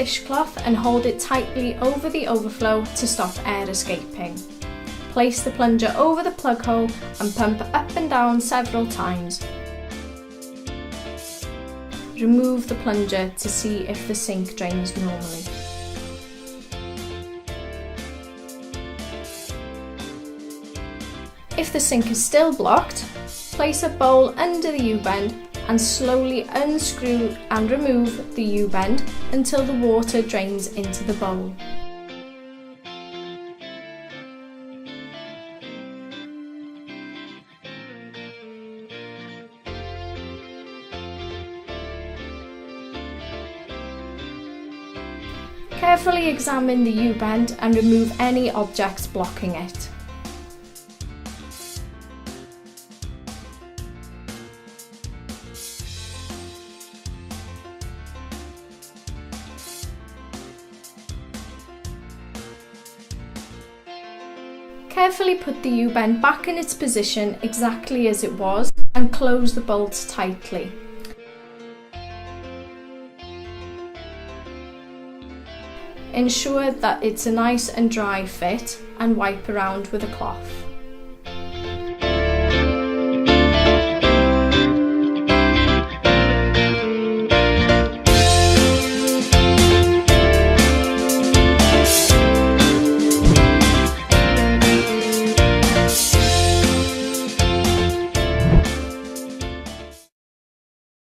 dishcloth and hold it tightly over the overflow to stop air escaping. Place the plunger over the plug hole and pump up and down several times. Remove the plunger to see if the sink drains normally. If the sink is still blocked, place a bowl under the U-bend and slowly unscrew and remove the U-bend until the water drains into the bowl. Carefully examine the U-bend and remove any objects blocking it. Carefully put the U-bend back in its position exactly as it was and close the bolts tightly. Ensure that it's a nice and dry fit and wipe around with a cloth.